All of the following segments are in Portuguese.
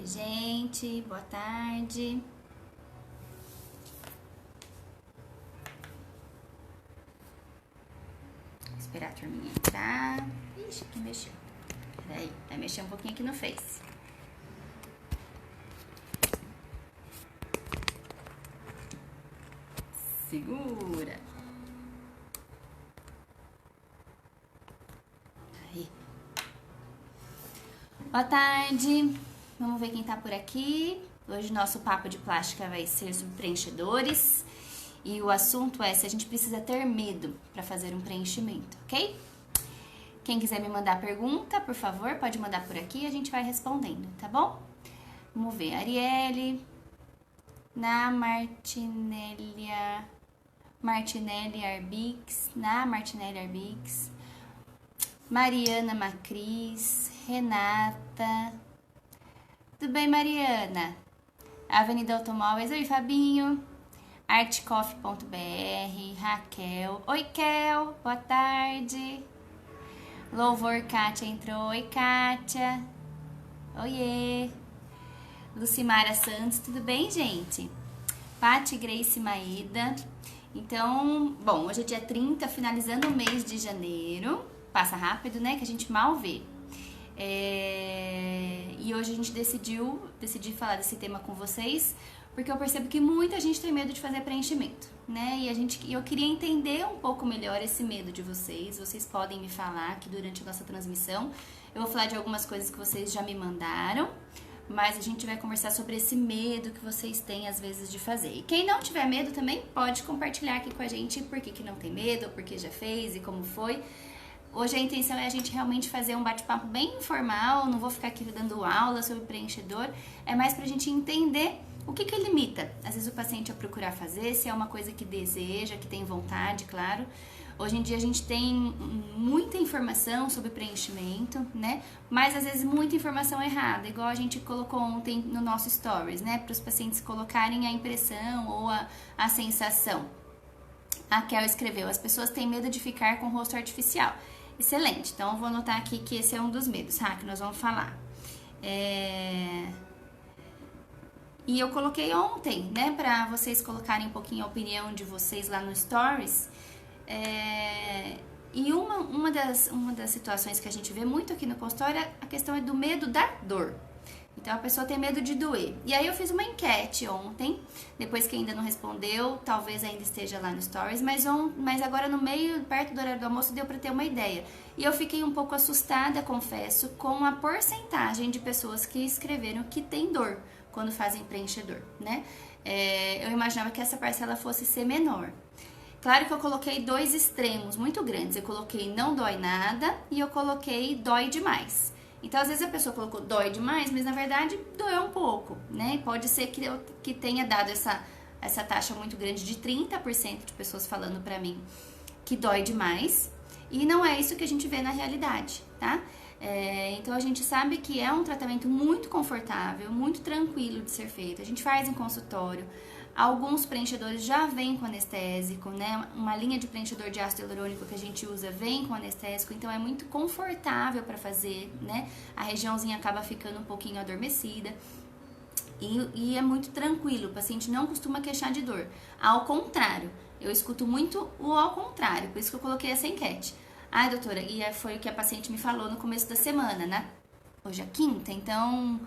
Oi, gente, boa tarde. Vou esperar a turminha entrar. Ixi, aqui mexeu. Peraí, vai mexer um pouquinho aqui no Face. Segura. Aí. Boa tarde. Vamos ver quem tá por aqui. Hoje nosso papo de plástica vai ser sobre preenchedores. E o assunto é se a gente precisa ter medo para fazer um preenchimento, ok? Quem quiser me mandar pergunta, por favor, pode mandar por aqui e a gente vai respondendo, tá bom? Vamos ver. Arielle, na Martinelli Arbix, Mariana Macris, Renata. Tudo bem, Mariana? Avenida Automóveis, oi, Fabinho. Artcoff.br, Raquel. Oi, Kel, boa tarde. Louvor, Kátia entrou. Oi, Kátia. Oiê. Lucimara Santos, tudo bem, gente? Pati Grace Maída. Então, bom, hoje é dia 30, finalizando o mês de janeiro. Passa rápido, né? Que a gente mal vê. E hoje a gente decidi falar desse tema com vocês, porque eu percebo que muita gente tem medo de fazer preenchimento, né? E eu queria entender um pouco melhor esse medo de vocês. Vocês podem me falar aqui durante a nossa transmissão. Eu vou falar de algumas coisas que vocês já me mandaram, mas a gente vai conversar sobre esse medo que vocês têm às vezes de fazer. E quem não tiver medo também pode compartilhar aqui com a gente por que não tem medo, ou por que já fez e como foi. Hoje a intenção é a gente realmente fazer um bate-papo bem informal, não vou ficar aqui dando aula sobre preenchedor, é mais pra gente entender o que limita, às vezes, o paciente a procurar fazer, se é uma coisa que deseja, que tem vontade, claro. Hoje em dia a gente tem muita informação sobre preenchimento, né? Mas às vezes muita informação errada, igual a gente colocou ontem no nosso stories, né? Para os pacientes colocarem a impressão ou a sensação. A Kel escreveu, as pessoas têm medo de ficar com o rosto artificial. Excelente, então eu vou anotar aqui que esse é um dos medos, que nós vamos falar. E eu coloquei ontem, né, para vocês colocarem um pouquinho a opinião de vocês lá no Stories. E uma das situações que a gente vê muito aqui no consultório, a questão é do medo da dor. Então a pessoa tem medo de doer. E aí eu fiz uma enquete ontem, depois que ainda não respondeu, talvez ainda esteja lá no Stories, mas agora no meio, perto do horário do almoço, deu para ter uma ideia. E eu fiquei um pouco assustada, confesso, com a porcentagem de pessoas que escreveram que tem dor quando fazem preenchedor, né? Eu imaginava que essa parcela fosse ser menor. Claro que eu coloquei dois extremos muito grandes. Eu coloquei não dói nada e eu coloquei dói demais. Então, às vezes a pessoa colocou dói demais, mas na verdade doeu um pouco, né? Pode ser que tenha dado essa taxa muito grande de 30% de pessoas falando pra mim que dói demais. E não é isso que a gente vê na realidade, tá? Então a gente sabe que é um tratamento muito confortável, muito tranquilo de ser feito. A gente faz em consultório. Alguns preenchedores já vêm com anestésico, né? Uma linha de preenchedor de ácido hialurônico que a gente usa vem com anestésico, então é muito confortável para fazer, né? A regiãozinha acaba ficando um pouquinho adormecida e é muito tranquilo, o paciente não costuma queixar de dor. Ao contrário, eu escuto muito o ao contrário, por isso que eu coloquei essa enquete. Ai, doutora, e foi o que a paciente me falou no começo da semana, né? Hoje é quinta, então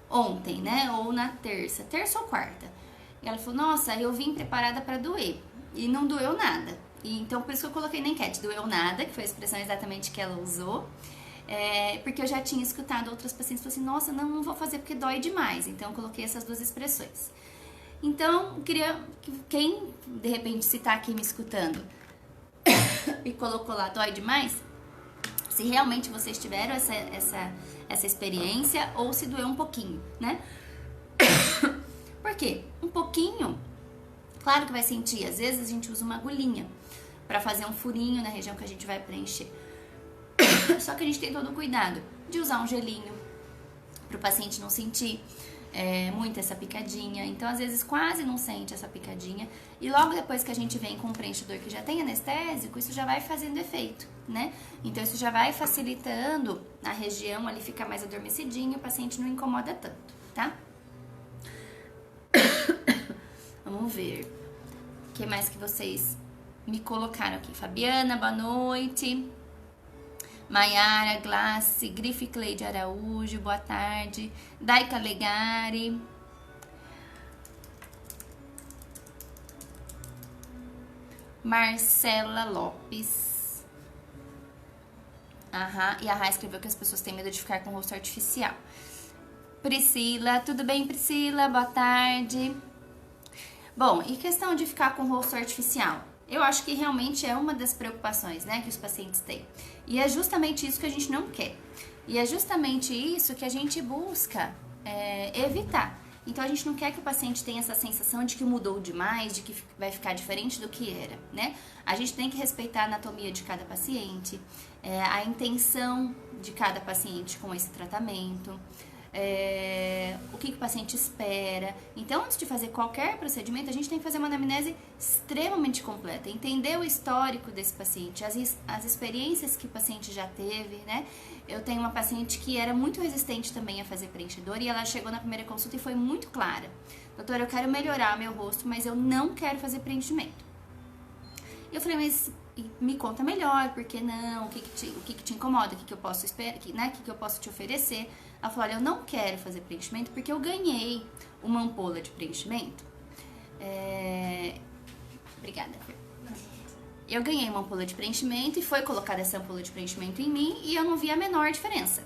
ontem, né? Ou na terça ou quarta. E ela falou, nossa, eu vim preparada para doer. E não doeu nada. E então, por isso que eu coloquei na enquete, doeu nada, que foi a expressão exatamente que ela usou. Porque eu já tinha escutado outras pacientes falando assim, nossa, não vou fazer porque dói demais. Então, eu coloquei essas duas expressões. Então, eu queria que quem, de repente, se tá aqui me escutando e colocou lá dói demais, se realmente vocês tiveram essa experiência ou se doeu um pouquinho, né? Por quê? Um pouquinho, claro que vai sentir. Às vezes a gente usa uma agulhinha para fazer um furinho na região que a gente vai preencher. Só que a gente tem todo o cuidado de usar um gelinho para o paciente não sentir muito essa picadinha. Então, às vezes, quase não sente essa picadinha. E logo depois que a gente vem com um preenchedor que já tem anestésico, isso já vai fazendo efeito, né? Então, isso já vai facilitando a região ali ficar mais adormecidinha e o paciente não incomoda tanto. tá? Vamos ver. O que mais que vocês me colocaram aqui? Fabiana, boa noite. Maiara, Glace, Grife Cleide Araújo, boa tarde. Daika Legari. Marcela Lopes. Aham, e a Rai escreveu que as pessoas têm medo de ficar com o rosto artificial. Priscila, tudo bem, Priscila? Boa tarde. Bom, e questão de ficar com o rosto artificial? Eu acho que realmente é uma das preocupações, né, que os pacientes têm. E é justamente isso que a gente não quer. E é justamente isso que a gente busca evitar. Então, a gente não quer que o paciente tenha essa sensação de que mudou demais, de que vai ficar diferente do que era, né? A gente tem que respeitar a anatomia de cada paciente, a intenção de cada paciente com esse tratamento, o que o paciente espera. Então, antes de fazer qualquer procedimento, a gente tem que fazer uma anamnese extremamente completa, entender o histórico desse paciente, as experiências que o paciente já teve, né? Eu tenho uma paciente que era muito resistente também a fazer preenchedor e ela chegou na primeira consulta e foi muito clara. Doutora, eu quero melhorar meu rosto, mas eu não quero fazer preenchimento. Eu falei, mas me conta melhor, por que não? O que te incomoda? O que eu posso esperar? Né? O que eu posso te oferecer? Ela falou, olha, eu não quero fazer preenchimento porque eu ganhei uma ampola de preenchimento. Obrigada, Fer. Eu ganhei uma ampola de preenchimento e foi colocada essa ampola de preenchimento em mim e eu não vi a menor diferença.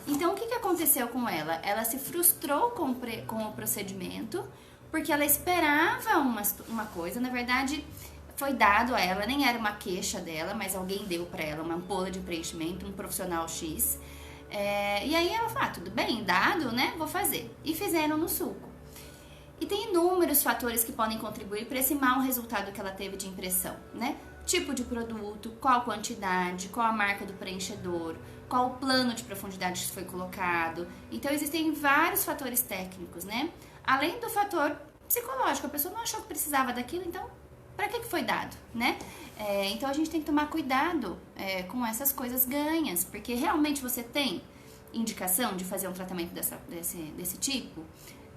Então, o que aconteceu com ela? Ela se frustrou com o procedimento porque ela esperava uma coisa, na verdade, foi dado a ela, nem era uma queixa dela, mas alguém deu pra ela uma ampola de preenchimento, um profissional X. E aí ela falou, tudo bem, dado, né, vou fazer. E fizeram no sulco. E tem inúmeros fatores que podem contribuir para esse mau resultado que ela teve de impressão, né? Tipo de produto, qual quantidade, qual a marca do preenchedor, qual o plano de profundidade que foi colocado. Então, existem vários fatores técnicos, né? Além do fator psicológico, a pessoa não achou que precisava daquilo, então, para que foi dado, né? Então, a gente tem que tomar cuidado com essas coisas ganhas, porque realmente você tem indicação de fazer um tratamento desse tipo?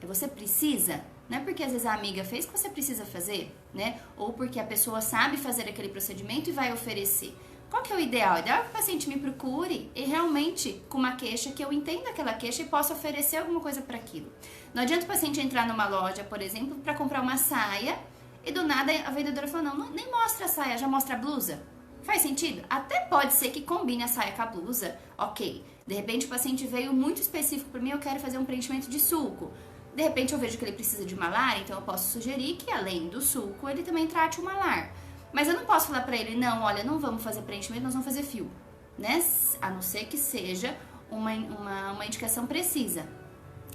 Você precisa, não é porque às vezes a amiga fez que você precisa fazer, né? Ou porque a pessoa sabe fazer aquele procedimento e vai oferecer. Qual que é o ideal? O ideal é que o paciente me procure e realmente com uma queixa, que eu entenda aquela queixa e possa oferecer alguma coisa para aquilo. Não adianta o paciente entrar numa loja, por exemplo, para comprar uma saia e do nada a vendedora fala, não, nem mostra a saia, já mostra a blusa. Faz sentido? Até pode ser que combine a saia com a blusa, ok. De repente o paciente veio muito específico para mim, eu quero fazer um preenchimento de sulco. De repente eu vejo que ele precisa de malar, então eu posso sugerir que além do sulco, ele também trate o malar. Mas eu não posso falar pra ele, não, olha, não vamos fazer preenchimento, nós vamos fazer fio, né? A não ser que seja uma indicação precisa.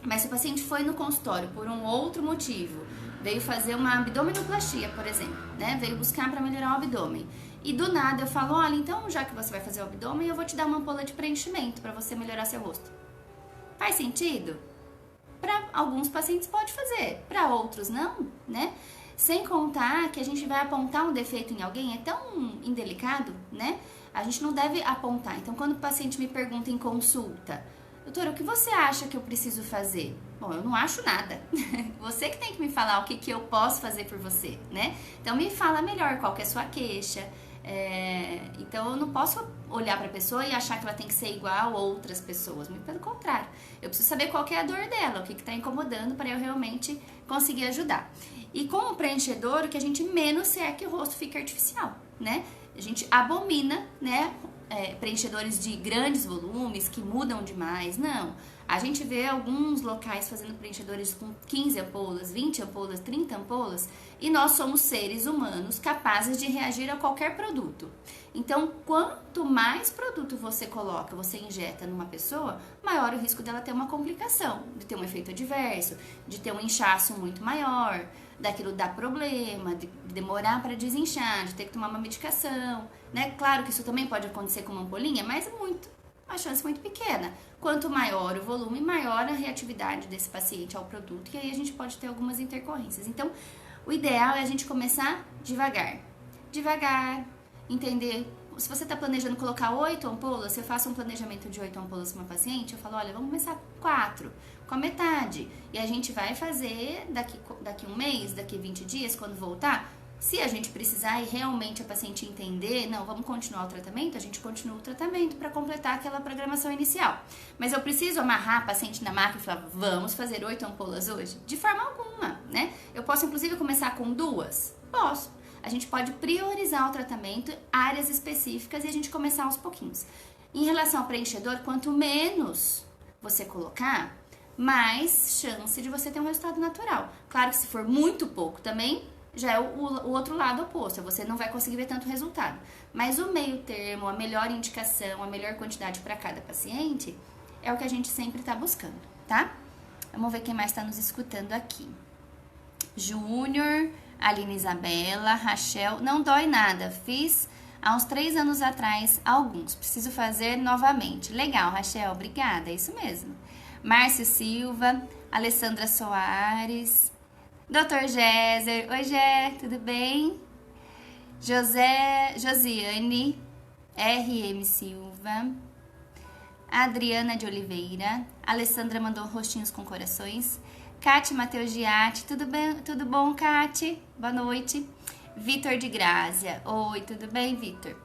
Mas se o paciente foi no consultório por um outro motivo, veio fazer uma abdominoplastia, por exemplo, né? Veio buscar para melhorar o abdômen. E do nada eu falo, olha, então já que você vai fazer o abdômen, eu vou te dar uma ampola de preenchimento para você melhorar seu rosto. Faz sentido? Para alguns pacientes pode fazer, para outros não, né? Sem contar que a gente vai apontar um defeito em alguém, é tão indelicado, né? A gente não deve apontar. Então, quando o paciente me pergunta em consulta, doutora, o que você acha que eu preciso fazer? Bom, eu não acho nada. Você que tem que me falar o que eu posso fazer por você, né? Então, me fala melhor qual que é a sua queixa. Então, eu não posso olhar para a pessoa e achar que ela tem que ser igual a outras pessoas. Muito pelo contrário. Eu preciso saber qual que é a dor dela, o que está incomodando para eu realmente conseguir ajudar. E com o preenchedor, o que a gente menos quer é que o rosto fique artificial, né? A gente abomina, né? Preenchedores de grandes volumes que mudam demais. Não. A gente vê alguns locais fazendo preenchedores com 15 ampolas, 20 ampolas, 30 ampolas, e nós somos seres humanos capazes de reagir a qualquer produto. Então, quanto mais produto você coloca, você injeta numa pessoa, maior o risco dela ter uma complicação, de ter um efeito adverso, de ter um inchaço muito maior, daquilo dar problema, de demorar para desinchar, de ter que tomar uma medicação, né? Claro que isso também pode acontecer com uma ampolinha, mas uma chance muito pequena. Quanto maior o volume, maior a reatividade desse paciente ao produto, e aí a gente pode ter algumas intercorrências. Então, o ideal é a gente começar devagar. Devagar, entender se você está planejando colocar 8 ampolas, se eu faço um planejamento de 8 ampolas para uma paciente, eu falo, olha, vamos começar com 4, com a metade. E a gente vai fazer daqui um mês, daqui 20 dias, quando voltar. Se a gente precisar e realmente a paciente entender, não, vamos continuar o tratamento, a gente continua o tratamento para completar aquela programação inicial. Mas eu preciso amarrar a paciente na maca e falar, vamos fazer 8 ampolas hoje? De forma alguma, né? Eu posso, inclusive, começar com 2? Posso. A gente pode priorizar o tratamento, áreas específicas e a gente começar aos pouquinhos. Em relação ao preenchedor, quanto menos você colocar, mais chance de você ter um resultado natural. Claro que se for muito pouco também, já é o outro lado oposto, você não vai conseguir ver tanto resultado. Mas o meio termo, a melhor indicação, a melhor quantidade para cada paciente, é o que a gente sempre está buscando, tá? Vamos ver quem mais está nos escutando aqui. Júnior, Aline Isabela, Rachel, não dói nada, fiz há uns 3 anos atrás alguns, preciso fazer novamente. Legal, Rachel, obrigada, é isso mesmo. Márcio Silva, Alessandra Soares, Dr. Géser, oi Gé, tudo bem? Josiane, RM Silva, Adriana de Oliveira, Alessandra mandou rostinhos com corações, Cate Matheus Giatti, tudo bom, Cate? Boa noite. Vitor de Grácia, oi, tudo bem, Vitor?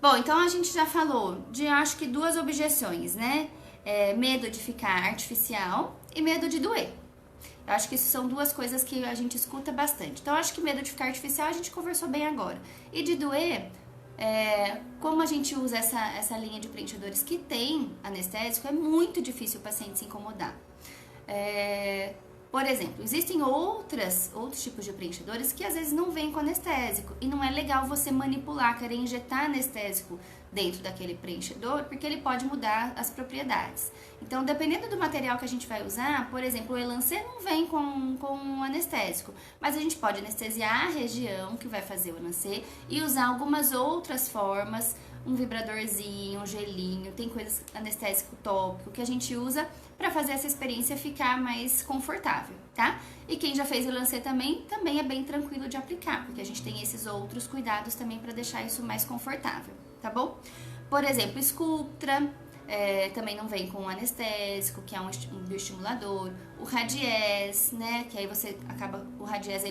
Bom, então a gente já falou de, acho que 2 objeções, né? Medo de ficar artificial e medo de doer. Eu acho que isso são 2 coisas que a gente escuta bastante. Então, eu acho que medo de ficar artificial a gente conversou bem agora. E de doer, como a gente usa essa linha de preenchedores que tem anestésico, é muito difícil o paciente se incomodar. Por exemplo, existem outros tipos de preenchedores que às vezes não vêm com anestésico. E não é legal você manipular, querer injetar anestésico dentro daquele preenchedor, porque ele pode mudar as propriedades. Então, dependendo do material que a gente vai usar, por exemplo, o Elancê não vem com anestésico, mas a gente pode anestesiar a região que vai fazer o Elancê e usar algumas outras formas, um vibradorzinho, um gelinho, tem coisas anestésico tópico que a gente usa para fazer essa experiência ficar mais confortável, tá? E quem já fez o Elancê também é bem tranquilo de aplicar, porque a gente tem esses outros cuidados também para deixar isso mais confortável, tá bom? Por exemplo, Sculptra também não vem com anestésico, que é um bioestimulador. O Radies, né, que aí você acaba, o Radies,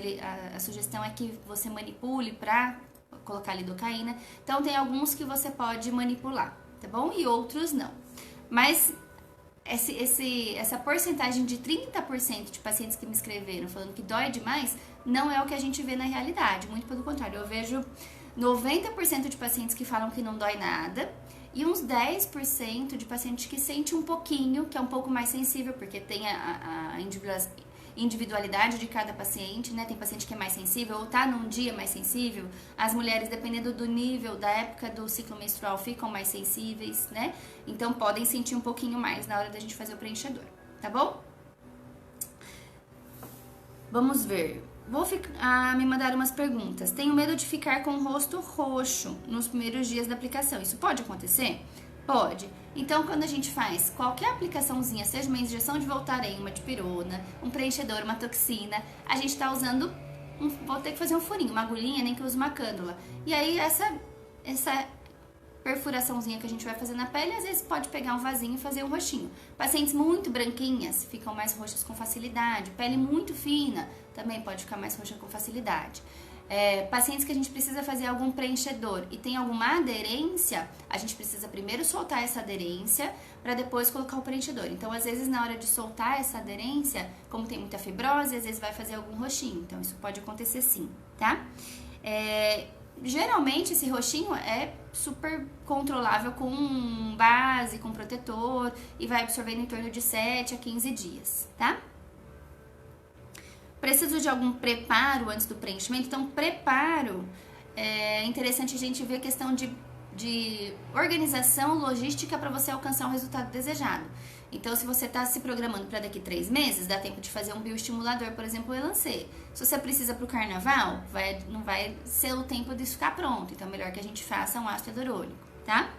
a sugestão é que você manipule para colocar lidocaína. Então, tem alguns que você pode manipular, tá bom? E outros não. Mas essa porcentagem de 30% de pacientes que me escreveram falando que dói demais, não é o que a gente vê na realidade. Muito pelo contrário, eu vejo 90% de pacientes que falam que não dói nada e uns 10% de pacientes que sente um pouquinho, que é um pouco mais sensível, porque tem a individualidade de cada paciente, né? Tem paciente que é mais sensível ou tá num dia mais sensível. As mulheres, dependendo do nível, da época do ciclo menstrual, ficam mais sensíveis, né? Então podem sentir um pouquinho mais na hora da gente fazer o preenchedor, tá bom? Vamos ver. Me mandaram umas perguntas. Tenho medo de ficar com o rosto roxo nos primeiros dias da aplicação. Isso pode acontecer? Pode. Então, quando a gente faz qualquer aplicaçãozinha, seja uma injeção de Voltaren, uma dipirona, um preenchedor, uma toxina, a gente tá usando, vou ter que fazer um furinho, uma agulhinha, nem que eu use uma cânula. E aí, essa perfuraçãozinha que a gente vai fazer na pele, às vezes pode pegar um vasinho e fazer um roxinho. Pacientes muito branquinhas ficam mais roxas com facilidade. Pele muito fina também pode ficar mais roxa com facilidade. Pacientes que a gente precisa fazer algum preenchedor e tem alguma aderência, a gente precisa primeiro soltar essa aderência para depois colocar o preenchedor. Então, às vezes, na hora de soltar essa aderência, como tem muita fibrose, às vezes vai fazer algum roxinho. Então, isso pode acontecer sim, tá? Geralmente, esse roxinho é super controlável com base, com protetor e vai absorvendo em torno de 7 a 15 dias, tá? Preciso de algum preparo antes do preenchimento? Então, preparo, é interessante a gente ver a questão de organização logística para você alcançar o resultado desejado. Então, se você está se programando para daqui 3 meses, dá tempo de fazer um bioestimulador, por exemplo, o Elancê. Se você precisa para o carnaval, não vai ser o tempo disso ficar pronto. Então, é melhor que a gente faça um ácido hialurônico, tá?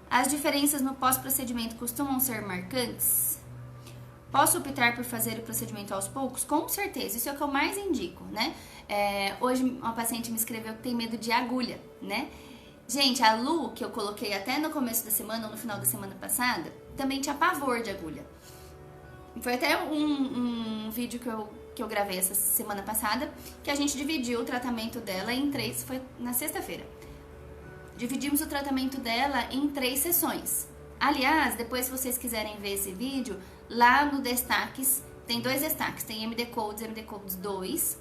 As diferenças no pós-procedimento costumam ser marcantes? Posso optar por fazer o procedimento aos poucos? Com certeza, isso é o que eu mais indico, né? Hoje uma paciente me escreveu que tem medo de agulha, né? Gente, a Lu, que eu coloquei até no começo da semana ou no final da semana passada, também tinha pavor de agulha. Foi até um vídeo que eu gravei essa semana passada, que a gente dividiu o tratamento dela em 3, foi na sexta-feira. Dividimos o tratamento dela em 3 sessões. Aliás, depois se vocês quiserem ver esse vídeo, lá no Destaques, tem 2 destaques, tem MD Codes e MD Codes 2,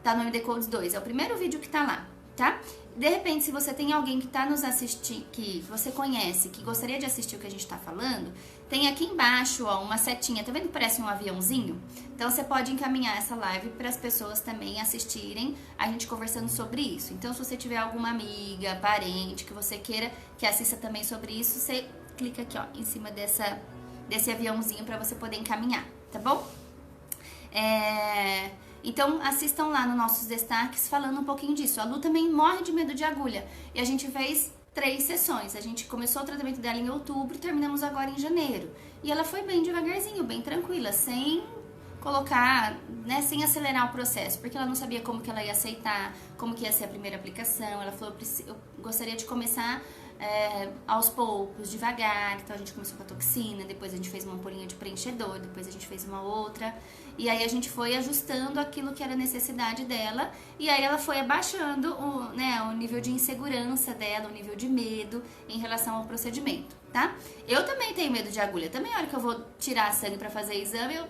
tá no MD Codes 2, é o primeiro vídeo que tá lá, tá? De repente, se você tem alguém que tá nos assistindo, que você conhece, que gostaria de assistir o que a gente tá falando, tem aqui embaixo, ó, uma setinha, tá vendo que parece um aviãozinho? Então, você pode encaminhar essa live para as pessoas também assistirem a gente conversando sobre isso. Então, se você tiver alguma amiga, parente, que você queira que assista também sobre isso, você clica aqui, ó, em cima desse aviãozinho para você poder encaminhar, tá bom? Então, assistam lá nos nossos destaques falando um pouquinho disso. A Lu também morre de medo de agulha. E a gente fez 3 sessões. A gente começou o tratamento dela em outubro e terminamos agora em janeiro. E ela foi bem devagarzinho, bem tranquila, sem colocar, né, sem acelerar o processo, porque ela não sabia como que ela ia aceitar, como que ia ser a primeira aplicação. Ela falou, eu gostaria de começar aos poucos, devagar. Então a gente começou com a toxina, depois a gente fez uma ampolinha de preenchedor, depois a gente fez uma outra, e aí a gente foi ajustando aquilo que era a necessidade dela, e aí ela foi abaixando o nível de insegurança dela, o nível de medo em relação ao procedimento, tá? Eu também tenho medo de agulha, também a hora que eu vou tirar sangue pra fazer exame, eu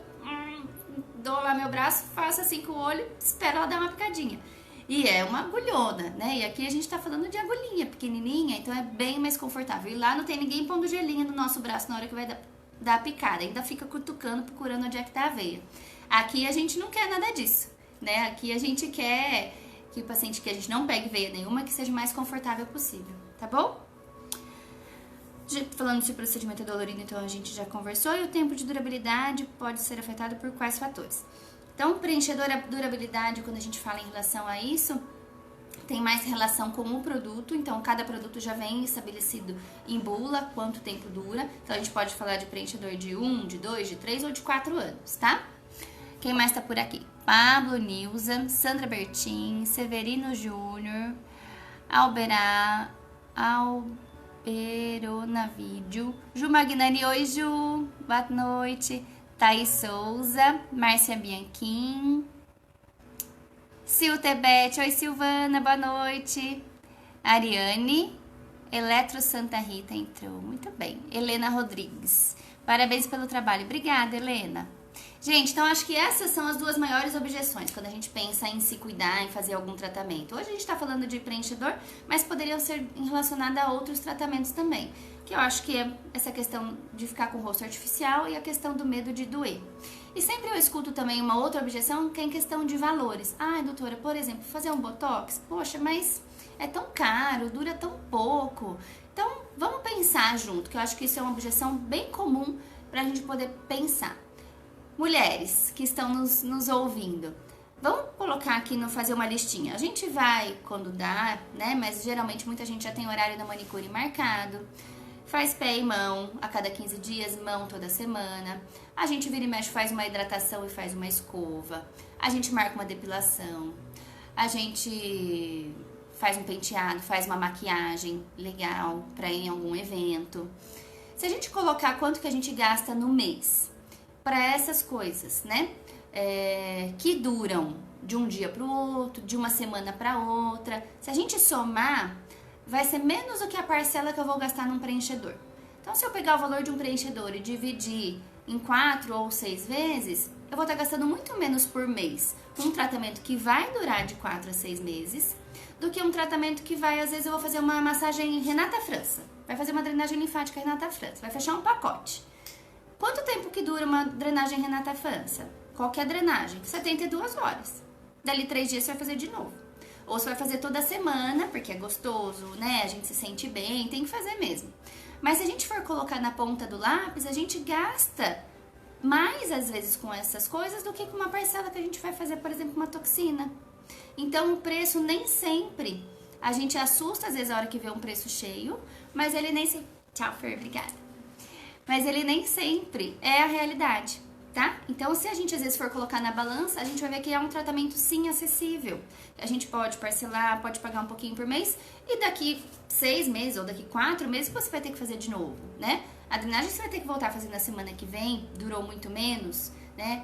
dou lá meu braço, faço assim com o olho, espero ela dar uma picadinha. E é uma agulhona, né? E aqui a gente tá falando de agulhinha pequenininha, então é bem mais confortável. E lá não tem ninguém pondo gelinho no nosso braço na hora que vai dar a picada. Ainda fica cutucando, procurando onde é que tá a veia. Aqui a gente não quer nada disso, né? Aqui a gente quer que o paciente, que a gente não pegue veia nenhuma, que seja o mais confortável possível, tá bom? Falando de procedimento dolorido, então a gente já conversou. E o tempo de durabilidade pode ser afetado por quais fatores? Então, preenchedor, a durabilidade, quando a gente fala em relação a isso, tem mais relação com o produto. Então, cada produto já vem estabelecido em bula, quanto tempo dura. Então, a gente pode falar de preenchedor de 1, de 2, de 3 ou de 4 anos, tá? Quem mais tá por aqui? Pablo Nilza, Sandra Bertin, Severino Júnior, Alberonavídeo, Ju Magnani, oi Ju, boa noite. Thaís Souza, Márcia Bianchim, Sil Tebete, oi Silvana, boa noite. Ariane, Eletro Santa Rita entrou, muito bem. Helena Rodrigues, parabéns pelo trabalho, obrigada Helena. Gente, então acho que essas são as 2 maiores objeções quando a gente pensa em se cuidar, em fazer algum tratamento. Hoje a gente tá falando de preenchedor, mas poderiam ser relacionadas a outros tratamentos também. Que eu acho que é essa questão de ficar com o rosto artificial e a questão do medo de doer. E sempre eu escuto também uma outra objeção que é em questão de valores. Ah, doutora, por exemplo, fazer um botox, poxa, mas é tão caro, dura tão pouco. Então, vamos pensar junto, que eu acho que isso é uma objeção bem comum pra gente poder pensar. Mulheres que estão nos ouvindo, vamos colocar aqui no fazer uma listinha. A gente vai quando dá, né? Mas geralmente muita gente já tem horário da manicure marcado. Faz pé e mão a cada 15 dias, mão toda semana. A gente vira e mexe, faz uma hidratação e faz uma escova. A gente marca uma depilação. A gente faz um penteado, faz uma maquiagem legal para ir em algum evento. Se a gente colocar quanto que a gente gasta no mês para essas coisas, né? Que duram de um dia para o outro, de uma semana para outra. Se a gente somar, vai ser menos do que a parcela que eu vou gastar num preenchedor. Então, se eu pegar o valor de um preenchedor e dividir em 4 ou 6 vezes, eu vou estar gastando muito menos por mês com um tratamento que vai durar de 4 a 6 meses do que um tratamento que vai, às vezes eu vou fazer uma massagem Renata França, vai fazer uma drenagem linfática Renata França, vai fechar um pacote. Quanto tempo que dura uma drenagem Renata França? Qualquer drenagem? 72 horas. Dali 3 dias você vai fazer de novo. Ou você vai fazer toda semana, porque é gostoso, né? A gente se sente bem, tem que fazer mesmo. Mas se a gente for colocar na ponta do lápis, a gente gasta mais, às vezes, com essas coisas do que com uma parcela que a gente vai fazer, por exemplo, uma toxina. Então, o preço nem sempre... A gente assusta, às vezes, a hora que vê um preço cheio, mas ele nem sempre... Tchau, Fer, obrigada. Mas ele nem sempre é a realidade. tá? Então, se a gente às vezes for colocar na balança, a gente vai ver que é um tratamento sim acessível. A gente pode parcelar, pode pagar um pouquinho por mês e daqui 6 meses ou daqui 4 meses você vai ter que fazer de novo, né? A drenagem você vai ter que voltar a fazer na semana que vem, durou muito menos, né?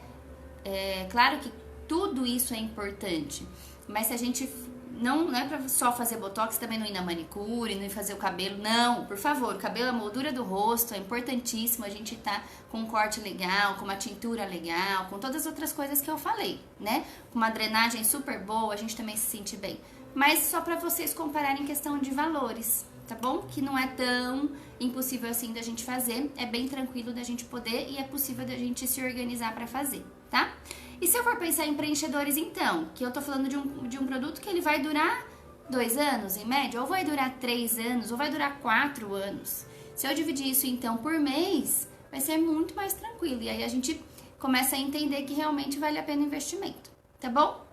É claro que tudo isso é importante, mas se a gente não é pra só fazer botox, também não ir na manicure, não ir fazer o cabelo, não, por favor, o cabelo, a moldura do rosto é importantíssimo, a gente tá com um corte legal, com uma tintura legal, com todas as outras coisas que eu falei, né? Com uma drenagem super boa, a gente também se sente bem. Mas só pra vocês compararem em questão de valores, tá bom? Que não é tão impossível assim da gente fazer, é bem tranquilo da gente poder e é possível da gente se organizar pra fazer, tá? E se eu for pensar em preenchedores, então, que eu tô falando de um produto que ele vai durar 2 anos, em média, ou vai durar 3 anos, ou vai durar 4 anos. Se eu dividir isso, então, por mês, vai ser muito mais tranquilo. E aí a gente começa a entender que realmente vale a pena o investimento, tá bom?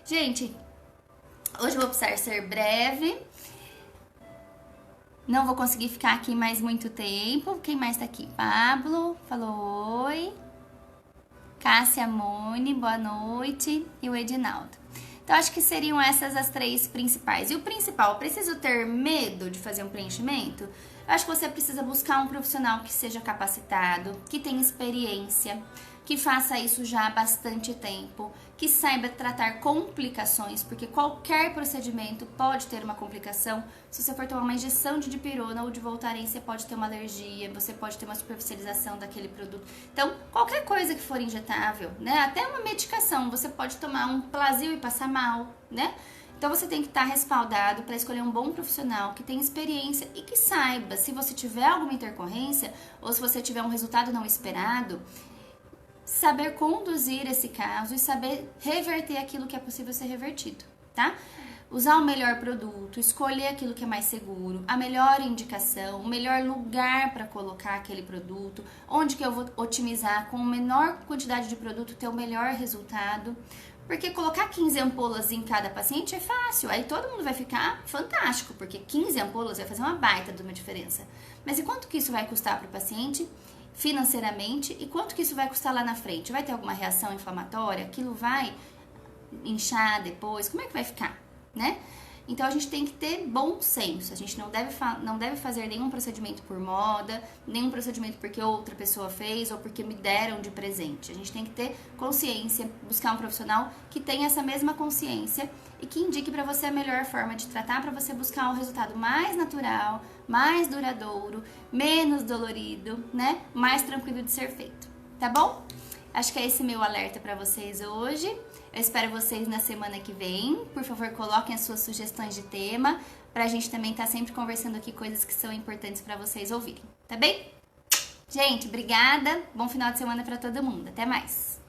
Gente, hoje eu vou precisar ser breve. Não vou conseguir ficar aqui mais muito tempo. Quem mais tá aqui? Pablo, falou oi. Cássia Mone, boa noite, e o Edinaldo. Então, acho que seriam essas as 3 principais. E o principal, preciso ter medo de fazer um preenchimento? Eu acho que você precisa buscar um profissional que seja capacitado, que tenha experiência, que faça isso já há bastante tempo, que saiba tratar complicações, porque qualquer procedimento pode ter uma complicação. Se você for tomar uma injeção de dipirona ou de Voltaren, você pode ter uma alergia, você pode ter uma superficialização daquele produto. Então, qualquer coisa que for injetável, né? Até uma medicação, você pode tomar um Plasil e passar mal, né? Então, você tem que estar respaldado para escolher um bom profissional que tenha experiência e que saiba, se você tiver alguma intercorrência ou se você tiver um resultado não esperado, saber conduzir esse caso e saber reverter aquilo que é possível ser revertido, tá? Usar o melhor produto, escolher aquilo que é mais seguro, a melhor indicação, o melhor lugar para colocar aquele produto, onde que eu vou otimizar com a menor quantidade de produto ter o melhor resultado. Porque colocar 15 ampolas em cada paciente é fácil, aí todo mundo vai ficar fantástico, porque 15 ampolas vai fazer uma baita de uma diferença. Mas e quanto que isso vai custar para o paciente financeiramente e quanto que isso vai custar lá na frente? Vai ter alguma reação inflamatória? Aquilo vai inchar depois? Como é que vai ficar, né? Então a gente tem que ter bom senso, a gente não deve fazer nenhum procedimento por moda, nenhum procedimento porque outra pessoa fez ou porque me deram de presente. A gente tem que ter consciência, buscar um profissional que tenha essa mesma consciência e que indique para você a melhor forma de tratar, para você buscar um resultado mais natural, mais duradouro, menos dolorido, né? Mais tranquilo de ser feito, tá bom? Acho que é esse meu alerta para vocês hoje. Eu espero vocês na semana que vem. Por favor, coloquem as suas sugestões de tema, pra gente também estar sempre conversando aqui coisas que são importantes para vocês ouvirem, tá bem? Gente, obrigada. Bom final de semana para todo mundo. Até mais.